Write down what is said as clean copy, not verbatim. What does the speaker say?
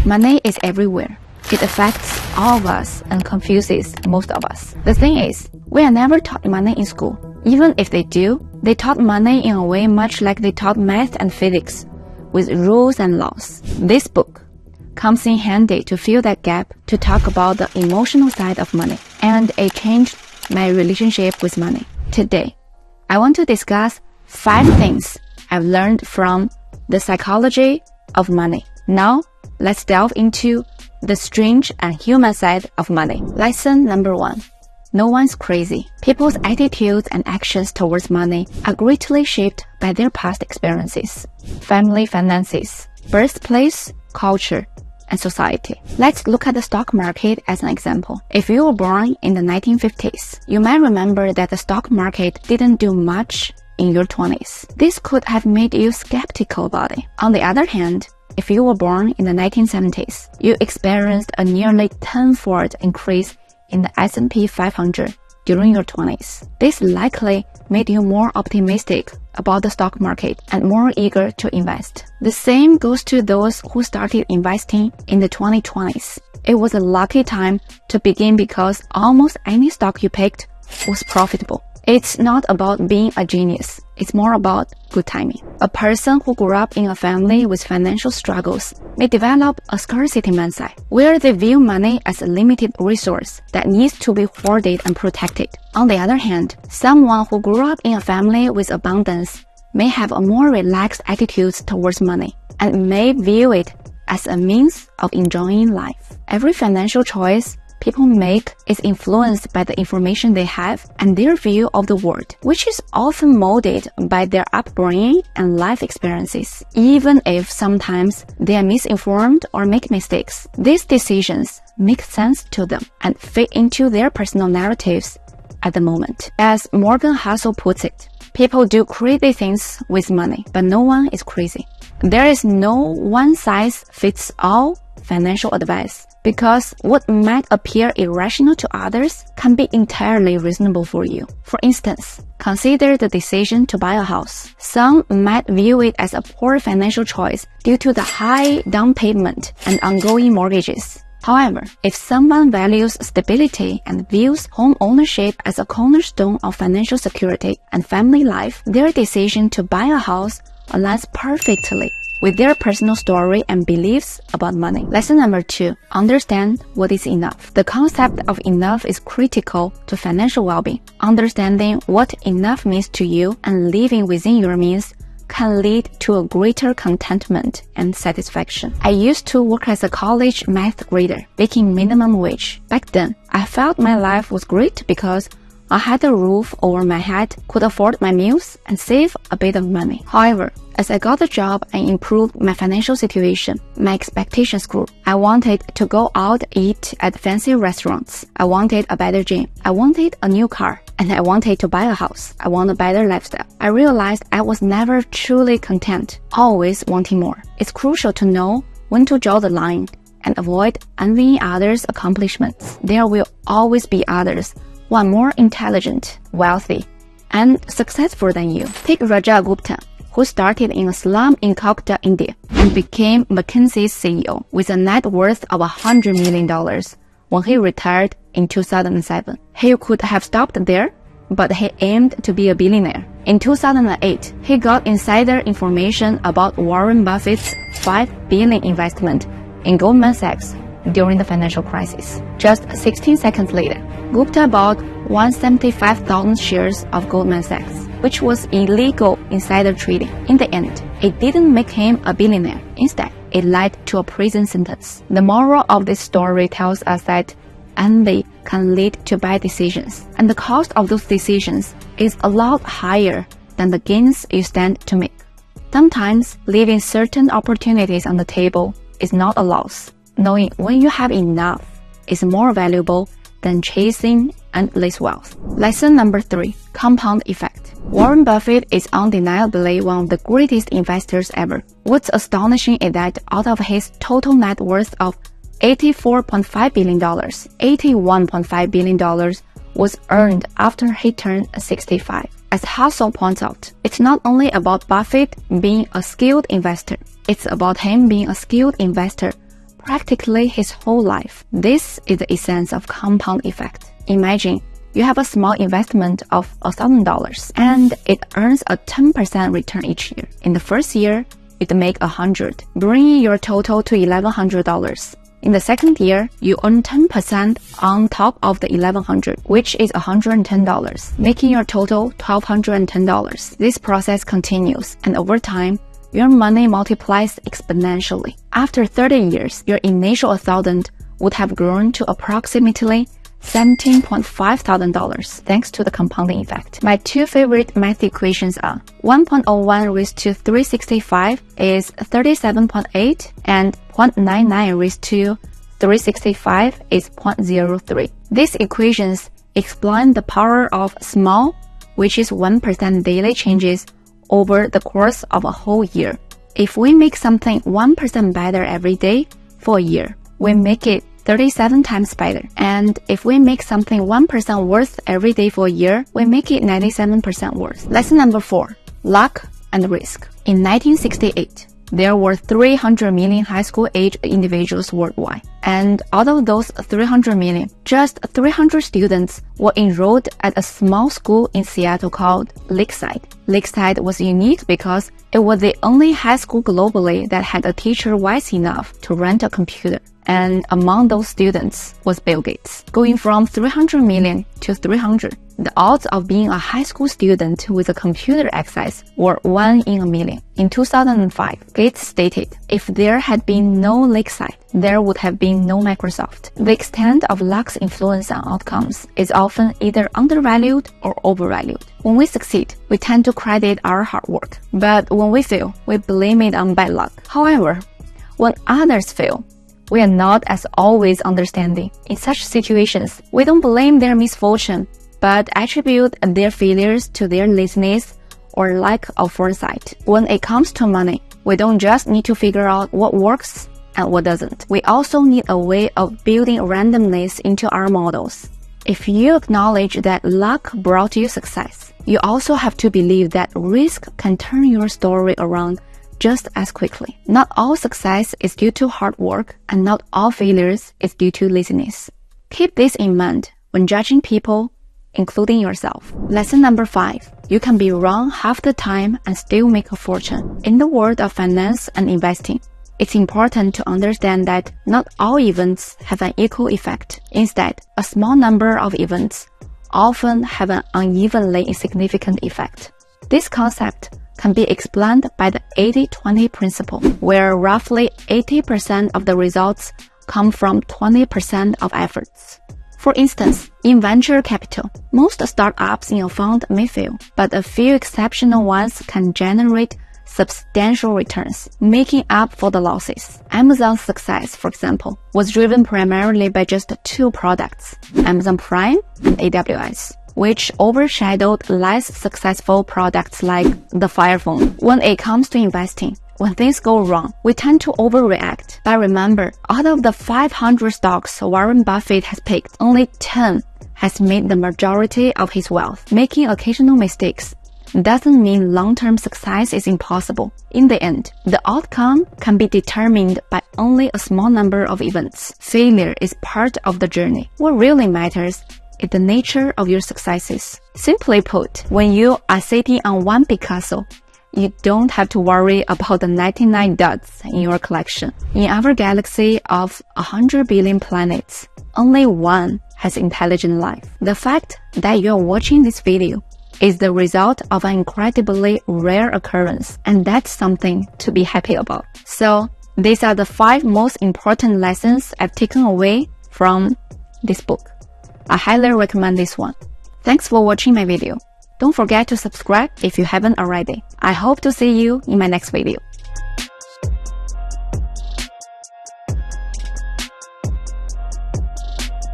Money is everywhere. It affects all of us and confuses most of us. The thing is, we are never taught money in school. Even if they do, they taught money in a way much like they taught math and physics, with rules and laws. This book comes in handy to fill that gap, to talk about the emotional side of money, and it changed my relationship with money. Today, I want to discuss 5 things I've learned from the psychology of money. Now, let's delve into the strange and human side of money. Lesson number 1. No one's crazy. People's attitudes and actions towards money are greatly shaped by their past experiences, family finances, birthplace, culture, and society. Let's look at the stock market as an example. If you were born in the 1950s, you might remember that the stock market didn't do much in your 20s. This could have made you skeptical about it. On the other hand, if you were born in the 1970s, you experienced a nearly tenfold increase in the S&P 500 during your 20s. This likely made you more optimistic about the stock market and more eager to invest. The same goes to those who started investing in the 2020s. It was a lucky time to begin because almost any stock you picked was profitable. It's not about being a genius. It's more about good timing. A person who grew up in a family with financial struggles may develop a scarcity mindset, where they view money as a limited resource that needs to be hoarded and protected. On the other hand, someone who grew up in a family with abundance may have a more relaxed attitude towards money and may view it as a means of enjoying life. Every financial choice people make is influenced by the information they have and their view of the world, which is often molded by their upbringing and life experiences. Even if sometimes they are misinformed or make mistakes, these decisions make sense to them and fit into their personal narratives at the moment. As Morgan Housel puts it, people do crazy things with money, but no one is crazy. There is no one-size-fits-all financial advice, because what might appear irrational to others can be entirely reasonable for you. For instance, consider the decision to buy a house. Some might view it as a poor financial choice due to the high down payment and ongoing mortgages. However, if someone values stability and views home ownership as a cornerstone of financial security and family life, their decision to buy a house aligns perfectly with their personal story and beliefs about money. Lesson number 2. Understand what is enough. The concept of enough is critical to financial well-being. Understanding what enough means to you and living within your means can lead to a greater contentment and satisfaction. I used to work as a college math grader, making minimum wage. Back then, I felt my life was great because I had a roof over my head, could afford my meals, and save a bit of money. However, as I got a job and improved my financial situation, my expectations grew. I wanted to go out eat at fancy restaurants. I wanted a better gym. I wanted a new car. And I wanted to buy a house. I want a better lifestyle. I realized I was never truly content, always wanting more. It's crucial to know when to draw the line and avoid envying others' accomplishments. There will always be others who are more intelligent, wealthy, and successful than you. Take Raja Gupta, who started in a slum in Calcutta, India, and became McKinsey's CEO with a net worth of $100 million when he retired in 2007. He could have stopped there, but he aimed to be a billionaire. In 2008, he got insider information about Warren Buffett's $5 billion investment in Goldman Sachs during the financial crisis. Just 16 seconds later, Gupta bought 175,000 shares of Goldman Sachs, which was illegal insider trading. In the end, it didn't make him a billionaire. Instead, it led to a prison sentence. The moral of this story tells us that envy can lead to bad decisions, and the cost of those decisions is a lot higher than the gains you stand to make. Sometimes, leaving certain opportunities on the table is not a loss. Knowing when you have enough is more valuable than chasing endless wealth. Lesson number 3. Compound effect. Warren Buffett is undeniably one of the greatest investors ever. What's astonishing is that out of his total net worth of $84.5 billion, $81.5 billion was earned after he turned 65. As Housel points out, it's not only about Buffett being a skilled investor, it's about him being a skilled investor practically his whole life. This is the essence of compound effect. Imagine you have a small investment of $1,000 and it earns a 10% return each year. In the first year, it makes $100, bringing your total to $1,100. In the second year, you earn 10% on top of the $1,100, which is $110, making your total $1,210. This process continues, and over time, your money multiplies exponentially. After 30 years, your initial $1,000 would have grown to approximately $17,500 thanks to the compounding effect. My two favorite math equations are 1.01 raised to 365 is 37.8 and 0.99 raised to 365 is 0.03. These equations explain the power of small, which is 1% daily changes over the course of a whole year. If we make something 1% better every day for a year, we make it 37 times better. And if we make something 1% worse every day for a year, we make it 97% worse. Lesson number 4, luck and risk. In 1968, there were 300 million high school age individuals worldwide. And out of those 300 million, just 300 students were enrolled at a small school in Seattle called Lakeside. Lakeside was unique because it was the only high school globally that had a teacher wise enough to rent a computer. And among those students was Bill Gates. Going from 300 million to 300, the odds of being a high school student with a computer access were 1 in a million. In 2005, Gates stated, if there had been no Lakeside, there would have been no Microsoft. The extent of luck's influence on outcomes is often either undervalued or overvalued. When we succeed, we tend to credit our hard work. But when we fail, we blame it on bad luck. However, when others fail, we are not as always understanding. In such situations, we don't blame their misfortune, but attribute their failures to their laziness or lack of foresight. When it comes to money, we don't just need to figure out what works and what doesn't. We also need a way of building randomness into our models. If you acknowledge that luck brought you success, you also have to believe that risk can turn your story around just as quickly. Not all success is due to hard work, and not all failures is due to laziness. Keep this in mind when judging people, including yourself. Lesson number 5. You can be wrong half the time and still make a fortune. In the world of finance and investing, it's important to understand that not all events have an equal effect. Instead, a small number of events often have an unevenly insignificant effect. This concept can be explained by the 80-20 principle, where roughly 80% of the results come from 20% of efforts. For instance, in venture capital, most startups in a fund may fail, but a few exceptional ones can generate substantial returns, making up for the losses. Amazon's success, for example, was driven primarily by just 2 products, Amazon Prime and AWS, which overshadowed less successful products like the Fire Phone. When it comes to investing, when things go wrong, we tend to overreact. But remember, out of the 500 stocks Warren Buffett has picked, only 10 has made the majority of his wealth. Making occasional mistakes doesn't mean long-term success is impossible. In the end, the outcome can be determined by only a small number of events. Failure is part of the journey. What really matters is the nature of your successes. Simply put, when you are sitting on one Picasso, you don't have to worry about the 99 dots in your collection. In our galaxy of 100 billion planets, only one has intelligent life. The fact that you are watching this video is the result of an incredibly rare occurrence, and that's something to be happy about. So, these are the 5 most important lessons I've taken away from this book. I highly recommend this one. Thanks for watching my video. Don't forget to subscribe if you haven't already. I hope to see you in my next video.